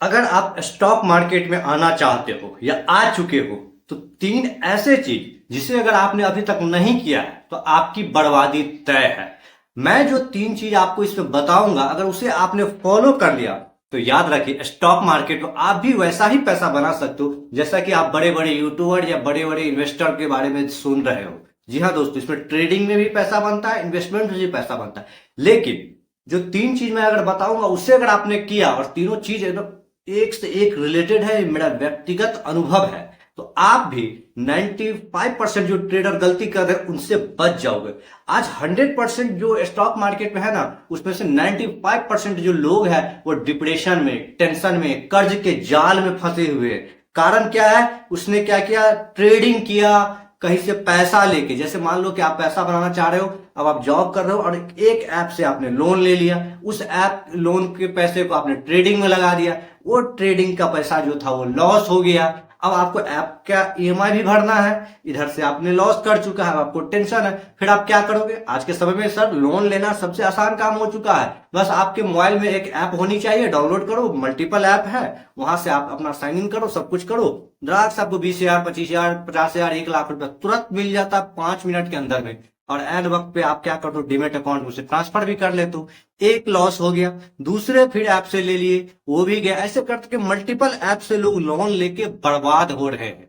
अगर आप stock market में आना चाहते हो या आ चुके हो तो तीन ऐसे चीज जिसे अगर आपने अभी तक नहीं किया है तो आपकी बर्बादी तय है। मैं जो तीन चीज आपको इसमें बताऊंगा अगर उसे आपने फॉलो कर लिया तो याद रखिए स्टॉक मार्केट में आप भी वैसा ही पैसा बना सकते हो जैसा कि आप बड़े बड़े यूट्यूबर या बड़े बड़े इन्वेस्टर के बारे में सुन रहे हो। जी हाँ दोस्तों, इसमें ट्रेडिंग में भी पैसा बनता है, इन्वेस्टमेंट में भी पैसा बनता है। लेकिन जो तीन चीज मैं अगर बताऊंगा उसे अगर आपने किया और तीनों चीज एकदम एक से एक रिलेटेड है, मेरा व्यक्तिगत अनुभव है, तो आप भी 95% जो ट्रेडर गलती कर रहे हैं उनसे बच जाओगे। आज 100% जो स्टॉक मार्केट में है ना, उसमें से 95% जो लोग हैं वो डिप्रेशन में, टेंशन में, कर्ज के जाल में फंसे हुए हैं। कारण क्या है? उसने क्या किया? ट्रेडिंग किया, कहीं से पैसा लेके। जैसे मान लो कि आप पैसा बनाना चाह रहे हो, अब आप जॉब कर रहे हो और एक ऐप से आपने लोन ले लिया, उस ऐप लोन के पैसे को आपने ट्रेडिंग में लगा दिया, वो ट्रेडिंग का पैसा जो था वो लॉस हो गया। अब आपको ऐप का ईएमआई भी भरना है, इधर से आपने लॉस कर चुका है, आपको टेंशन है। फिर आप क्या करोगे? आज के समय में सर लोन लेना सबसे आसान काम हो चुका है। बस आपके मोबाइल में एक ऐप होनी चाहिए, डाउनलोड करो, मल्टीपल ऐप है, वहां से आप अपना साइन इन करो, सब कुछ करो, दराज से आपको 20,000, 25,000, 50,000, 1 लाख रुपया तुरंत मिल जाता है 5 मिनट के अंदर में। और एंड वक्त पे आप क्या करते हो? डीमेट अकाउंट उसे ट्रांसफर भी कर लेते हो। एक लॉस हो गया, दूसरे फिर ऐप से ले लिए, वो भी गया। ऐसे करके मल्टीपल ऐप से लोग लोन लेके बर्बाद हो रहे हैं।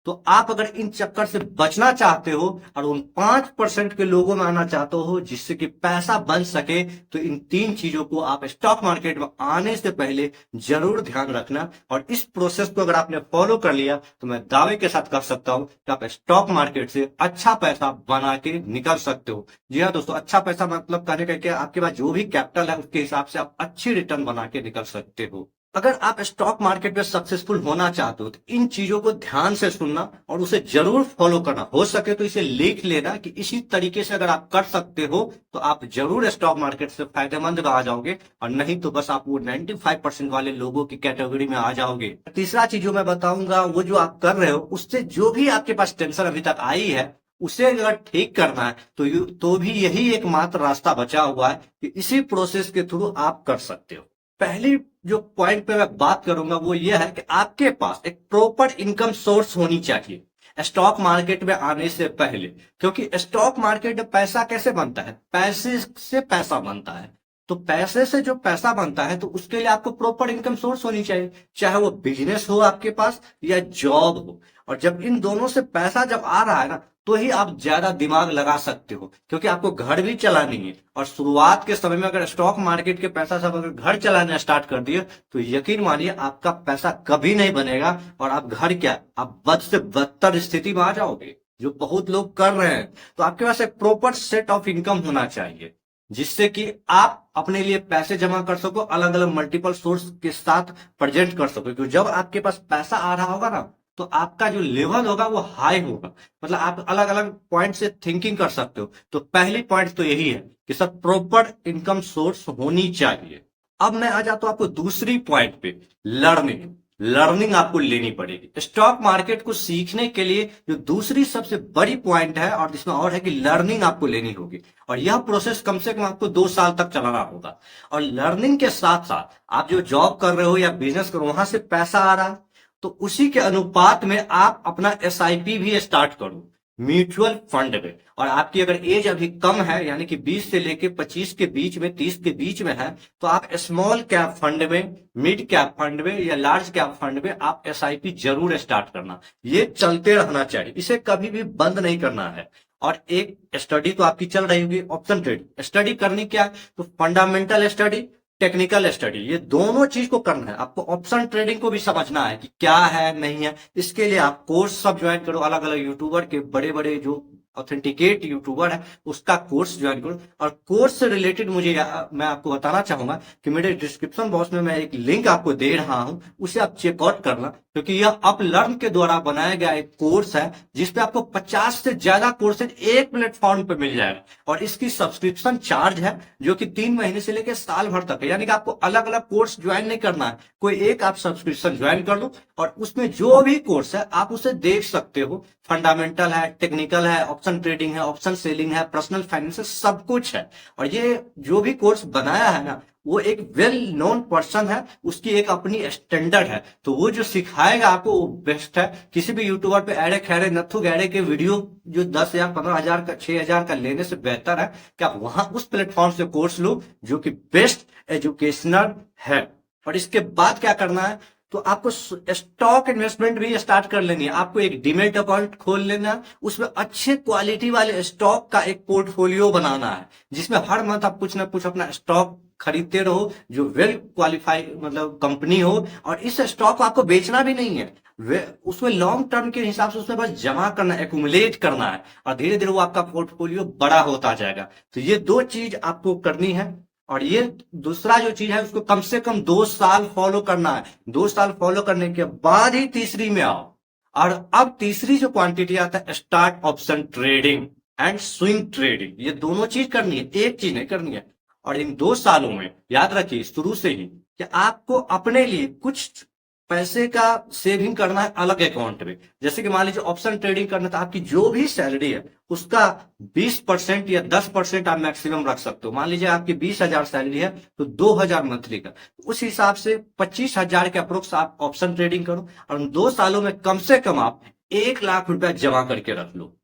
तो आप अगर इन चक्कर से बचना चाहते हो और उन 5% के लोगों में आना चाहते हो जिससे कि पैसा बन सके, तो इन तीन चीजों को आप स्टॉक मार्केट में आने से पहले जरूर ध्यान रखना। और इस प्रोसेस को अगर आपने फॉलो कर लिया तो मैं दावे के साथ कह सकता हूं कि आप स्टॉक मार्केट से अच्छा पैसा बना के निकल सकते हो। जी हाँ दोस्तों, अच्छा पैसा मतलब कहने का क्या, आपके पास जो भी कैपिटल है उसके हिसाब से आप अच्छी रिटर्न बना के निकल सकते हो। अगर आप स्टॉक मार्केट में सक्सेसफुल होना चाहते हो तो इन चीजों को ध्यान से सुनना और उसे जरूर फॉलो करना। हो सके तो इसे लिख लेना कि इसी तरीके से अगर आप कर सकते हो तो आप जरूर स्टॉक मार्केट से फायदेमंद में आ जाओगे, और नहीं तो बस आप वो 95% वाले लोगों की कैटेगरी में आ जाओगे। तीसरा चीज जो मैं बताऊंगा, वो जो आप कर रहे हो उससे जो भी आपके पास टेंशन अभी तक आई है उसे अगर ठीक करना है तो भी यही एकमात्र रास्ता बचा हुआ है कि इसी प्रोसेस के थ्रू आप कर सकते हो। पहली जो पॉइंट पे मैं बात करूंगा वो ये है कि आपके पास एक प्रॉपर इनकम सोर्स होनी चाहिए स्टॉक मार्केट में आने से पहले। क्योंकि स्टॉक मार्केट में पैसा कैसे बनता है? पैसे से पैसा बनता है। तो पैसे से जो पैसा बनता है तो उसके लिए आपको प्रॉपर इनकम सोर्स होनी चाहिए, चाहे वो बिजनेस हो आपके पास या जॉब हो। और जब इन दोनों से पैसा जब आ रहा है ना, तो ही आप ज्यादा दिमाग लगा सकते हो, क्योंकि आपको घर भी चलानी है। और शुरुआत के समय में अगर स्टॉक मार्केट के पैसा सब अगर घर चलाना स्टार्ट कर दिए तो यकीन मानिए आपका पैसा कभी नहीं बनेगा, और आप घर क्या, आप बद से बदतर स्थिति में आ जाओगे, जो बहुत लोग कर रहे हैं। तो आपके पास एक प्रॉपर सेट ऑफ इनकम होना चाहिए जिससे कि आप अपने लिए पैसे जमा कर सको, अलग अलग मल्टीपल सोर्स के साथ प्रेजेंट कर सको। क्योंकि जब आपके पास पैसा आ रहा होगा ना, तो आपका जो लेवल होगा वो हाई होगा, मतलब आप अलग अलग पॉइंट से थिंकिंग कर सकते हो। तो पहली पॉइंट तो यही है कि सब प्रॉपर इनकम सोर्स होनी चाहिए। अब मैं आ जाता हूं आपको दूसरी पॉइंट पे, लर्निंग। लर्निंग आपको लेनी पड़ेगी स्टॉक मार्केट को सीखने के लिए। जो दूसरी सबसे बड़ी पॉइंट है और जिसमें और है कि लर्निंग आपको लेनी होगी, और यह प्रोसेस कम से कम आपको 2 साल तक चलाना होगा। और लर्निंग के साथ साथ आप जो जॉब कर रहे हो या बिजनेस कर रहे हो वहां से पैसा आ रहा है, तो उसी के अनुपात में आप अपना एसआईपी भी स्टार्ट करो म्यूचुअल फंड में। और आपकी अगर एज अभी कम है, यानी कि 20 से लेके 25 के बीच में, 30 के बीच में है, तो आप स्मॉल कैप फंड में, मिड कैप फंड में या लार्ज कैप फंड में आप एसआईपी जरूर स्टार्ट करना। ये चलते रहना चाहिए, इसे कभी भी बंद नहीं करना है। और एक स्टडी तो आपकी चल रही होगी, ऑप्शन ट्रेड स्टडी करनी। क्या? तो फंडामेंटल स्टडी, टेक्निकल स्टडी, ये दोनों चीज को करना है आपको। ऑप्शन ट्रेडिंग को भी समझना है कि क्या है नहीं है। इसके लिए आप कोर्स सब ज्वाइन करो, अलग अलग यूट्यूबर के, बड़े बड़े जो ऑथेंटिकेट यूट्यूबर है उसका कोर्स ज्वाइन करो। और कोर्स से रिलेटेड मैं आपको बताना चाहूंगा कि मेरे डिस्क्रिप्शन बॉक्स में मैं एक लिंक आपको दे रहा हूं, उसे आप चेकआउट करना। क्योंकि यह अपलर्न के द्वारा बनाया गया एक कोर्स है जिसपे आपको 50 से ज्यादा कोर्सेज एक प्लेटफॉर्म पे मिल जाएगा। और इसकी सब्सक्रिप्शन चार्ज है जो कि 3 महीने से लेकर साल भर तक है। यानी कि आपको अलग अलग कोर्स ज्वाइन नहीं करना है, कोई एक आप सब्सक्रिप्शन ज्वाइन कर लो और उसमें जो भी कोर्स है आप उसे देख सकते हो। फंडामेंटल है, टेक्निकल है, ऑप्शन ट्रेडिंग है, ऑप्शन सेलिंग है, पर्सनल फाइनेंस है, सब कुछ है। और ये जो भी कोर्स बनाया है ना, वो एक वेल नोन पर्सन है, उसकी एक अपनी स्टैंडर्ड है, तो वो जो सिखाएगा आपको वो बेस्ट है। किसी भी यूट्यूबर पे एड़े खैरे नथु गैरे के वीडियो जो 10,000 15,000 का 6,000 का लेने से बेहतर है कि आप वहां उस प्लेटफॉर्म से कोर्स लो जो कि बेस्ट एजुकेशनल है। और इसके बाद क्या करना है, तो आपको स्टॉक इन्वेस्टमेंट भी स्टार्ट कर लेनी है। आपको एक डीमेट अकाउंट खोल लेना है, उसमें अच्छे क्वालिटी वाले स्टॉक का एक पोर्टफोलियो बनाना है, जिसमें हर मंथ आप कुछ ना कुछ अपना स्टॉक खरीदते रहो जो वेल क्वालिफाइड मतलब कंपनी हो। और इस स्टॉक को आपको बेचना भी नहीं है, उसमें लॉन्ग टर्म के हिसाब से उसमें बस जमा करना है, एक्यूमुलेट करना है, और धीरे धीरे वो आपका पोर्टफोलियो बड़ा होता जाएगा। तो ये दो चीज आपको करनी है। और ये दूसरा जो चीज है उसको कम से कम 2 साल फॉलो करना है। 2 साल फॉलो करने के बाद ही तीसरी में आओ। और अब तीसरी जो क्वांटिटी आता है, start option trading and swing trading. ये दोनों चीज करनी है, एक चीज नहीं करनी है। और इन 2 सालों में याद रखिए शुरू से ही कि आपको अपने लिए कुछ पैसे का सेविंग करना है अलग अकाउंट में। जैसे कि मान लीजिए ऑप्शन ट्रेडिंग करना, तो आपकी जो भी सैलरी है उसका 20% या 10% आप मैक्सिमम रख सकते हो। मान लीजिए आपकी 20,000 सैलरी है तो 2,000 मंथली का, उस हिसाब से 25,000 के अप्रोक्स आप ऑप्शन ट्रेडिंग करो। और उन 2 सालों में कम से कम आप 1 लाख रुपया जमा करके रख लो।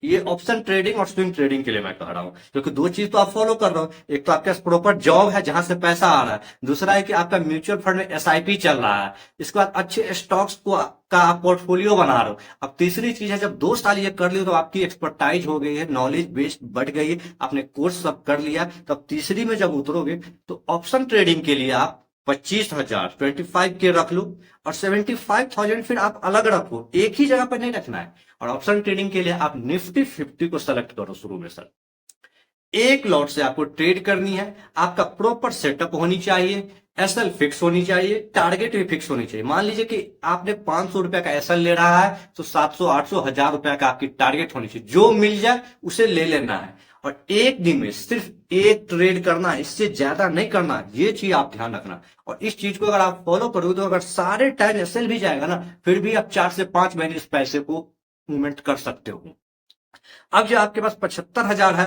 ये ऑप्शन ट्रेडिंग और स्विंग ट्रेडिंग के लिए मैं कह रहा हूं, क्योंकि दो चीज तो आप फॉलो कर रहे हो। एक तो आपके पास प्रॉपर जॉब है जहां से पैसा आ रहा है, दूसरा है कि आपका म्यूचुअल फंड में एसआईपी चल रहा है, इसके बाद अच्छे स्टॉक्स को का आप पोर्टफोलियो बना रहे हो। अब तीसरी चीज है, जब 2 साल ये कर लियो तो आपकी एक्सपर्टाइज हो गई है, नॉलेज बेस बढ़ गई है, आपने कोर्स सब कर लिया, तब तीसरी में जब उतरोगे तो ऑप्शन ट्रेडिंग के लिए आप 25,000 25K रख लो, और 75,000 फिर आप अलग रखो, एक ही जगह पर नहीं रखना है। और ऑप्शन ट्रेडिंग के लिए आप निफ्टी 50 को सेलेक्ट करो शुरू में सर। एक लॉट से आपको ट्रेड करनी है, आपका प्रॉपर सेटअप होनी चाहिए, एसएल फिक्स होनी चाहिए, टारगेट भी फिक्स होनी चाहिए। मान लीजिए कि आपने 500 रुपए का एसएल ले रहा है तो 700 800 1000 रुपए का आपकी टारगेट होनी चाहिए, जो मिल जाए उसे ले लेना है। और एक दिन में सिर्फ एक ट्रेड करना है, इससे ज्यादा नहीं करना, ये चीज आप ध्यान रखना। और इस चीज को अगर आप फॉलो करोगे तो अगर सारे टाइम एसएल भी जाएगा ना, फिर भी आप 4 से 5 महीने इस पैसे को मूवमेंट कर सकते हो। अब जो आपके पास 75,000 है,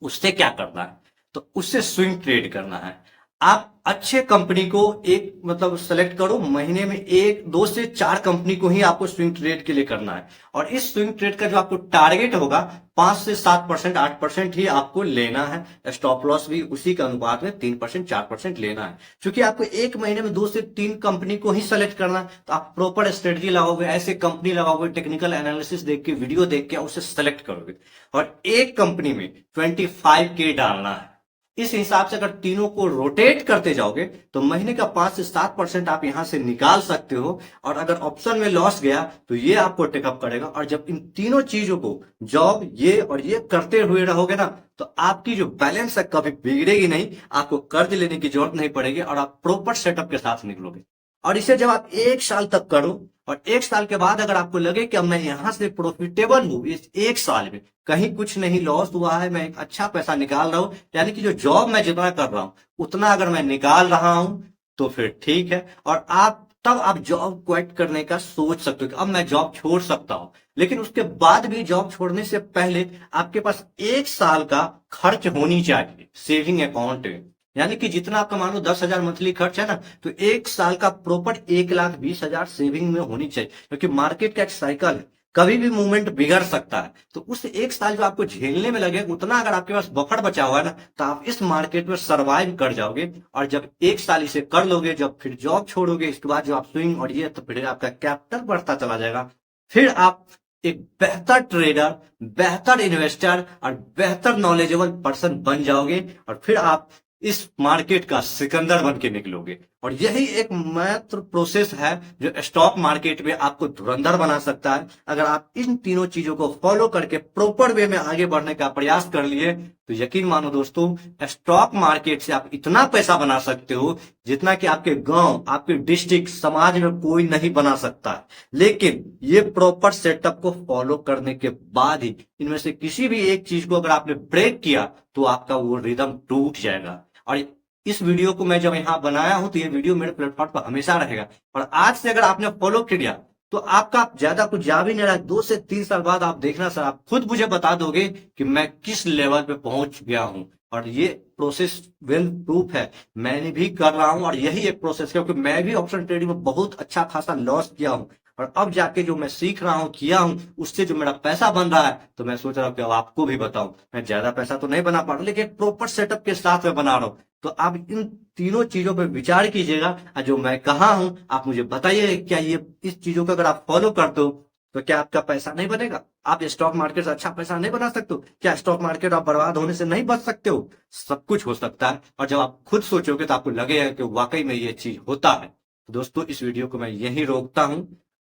उससे क्या करना है, तो उससे स्विंग ट्रेड करना है। आप अच्छे कंपनी को एक मतलब सेलेक्ट करो, महीने में 1 2 से 4 कंपनी को ही आपको स्विंग ट्रेड के लिए करना है। और इस स्विंग ट्रेड का जो आपको टारगेट होगा 5 से 7% 8% ही आपको लेना है। स्टॉप लॉस भी उसी के अनुपात में 3% 4% लेना है। क्योंकि आपको एक महीने में 2 से 3 कंपनी को ही सेलेक्ट करना है, तो आप प्रॉपर स्ट्रेटजी लगाओगे, ऐसे कंपनी लगाओगे, टेक्निकल एनालिसिस देख के, वीडियो देख के उसे सेलेक्ट करोगे। और एक कंपनी में 25K डालना है। इस हिसाब से अगर तीनों को रोटेट करते जाओगे तो महीने का 5 से 7% आप यहां से निकाल सकते हो। और अगर ऑप्शन में लॉस गया तो ये आपको टेकअप करेगा। और जब इन तीनों चीजों को, जॉब ये और ये करते हुए रहोगे ना, तो आपकी जो बैलेंस है कभी बिगड़ेगी नहीं, आपको कर्ज लेने की जरूरत नहीं पड़ेगी, और आप प्रॉपर सेटअप के साथ निकलोगे। और इसे जब आप 1 साल तक करो, और 1 साल के बाद अगर आपको लगे कि अब मैं यहां से प्रॉफिटेबल हूं, इस 1 साल में कहीं कुछ नहीं लॉस हुआ है, मैं एक अच्छा पैसा निकाल रहा हूं, यानी कि जो जॉब मैं जितना कर रहा हूं उतना अगर मैं निकाल रहा हूं, तो फिर ठीक है। और आप जॉब क्विट करने का सोच सकते हो कि अब मैं जॉब छोड़ सकता हूं। लेकिन उसके बाद भी जॉब छोड़ने से पहले आपके पास 1 साल का खर्च होनी चाहिए सेविंग अकाउंट में। यानी कि जितना आपका मान लो 10,000 मंथली खर्च है ना, तो 1 साल का प्रॉपर 1,20,000 सेविंग में होनी चाहिए। क्योंकि मार्केट का एक साइकिल है, कभी भी मूवमेंट बिगड़ सकता है। तो उस 1 साल जो आपको झेलने में लगे, उतना अगर आपके पास बफर बचा हुआ है ना, तो आप इस मार्केट में सरवाइव कर जाओगे। और जब 1 साल इसे कर लोगे, जब फिर जॉब छोड़ोगे, इसके बाद जो आप स्विंग और ये, तो फिर आपका कैपिटल बढ़ता चला जाएगा। फिर आप एक बेहतर ट्रेडर, बेहतर इन्वेस्टर और बेहतर नॉलेजेबल पर्सन बन जाओगे। और फिर आप इस मार्केट का सिकंदर बन के निकलोगे। और यही एक मात्र प्रोसेस है जो स्टॉक मार्केट में आपको धुरंधर बना सकता है। अगर आप इन तीनों चीजों को फॉलो करके प्रॉपर वे में आगे बढ़ने का प्रयास कर लिए, तो यकीन मानो दोस्तों, स्टॉक मार्केट से आप इतना पैसा बना सकते हो जितना कि आपके गांव, आपके डिस्ट्रिक्ट, समाज में कोई नहीं बना सकता है। लेकिन ये प्रॉपर सेटअप को फॉलो करने के बाद ही, इनमें से किसी भी एक चीज को अगर आपने ब्रेक किया तो आपका वो रिदम टूट जाएगा। और इस वीडियो को मैं जब यहां बनाया हूं तो ये वीडियो मेरे प्लेटफॉर्म पर हमेशा रहेगा। और आज से अगर आपने फॉलो किया तो आपका ज्यादा कुछ जा भी नहीं रहा, 2 से 3 साल बाद आप देखना सर, आप खुद मुझे बता दोगे कि मैं किस लेवल पे पहुंच गया हूं। और ये प्रोसेस वेल प्रूफ है, मैंने भी कर रहा हूं और यही एक प्रोसेस है, क्योंकि मैं भी ऑप्शन ट्रेडिंग में बहुत अच्छा खासा लॉस किया हूं और अब जाके जो मैं सीख रहा हूं किया हूं उससे जो मेरा पैसा बन रहा है, तो मैं सोच रहा हूं कि अब आपको भी बताऊं। मैं ज्यादा पैसा तो नहीं बना पा रहा हूं, लेकिन प्रॉपर सेटअप के साथ मैं बना रहा हूं। तो आप इन तीनों चीजों पर विचार कीजिएगा और जो मैं कहा हूं आप मुझे बताइए, क्या ये इस चीजों को अगर आप फॉलो करते हो तो क्या आपका पैसा नहीं बनेगा? आप स्टॉक मार्केट से अच्छा पैसा नहीं बना सकते हो? क्या स्टॉक मार्केट आप बर्बाद होने से नहीं बच सकते हो? सब कुछ हो सकता है, और जब आप खुद सोचोगे तो आपको लगेगा कि वाकई में ये चीज होता है। तो दोस्तों, इस वीडियो को मैं यहीं रोकता हूं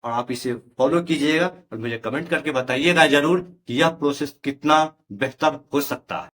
और आप इसे फॉलो कीजिएगा और मुझे कमेंट करके बताइएगा जरूर कि यह प्रोसेस कितना बेहतर हो सकता है।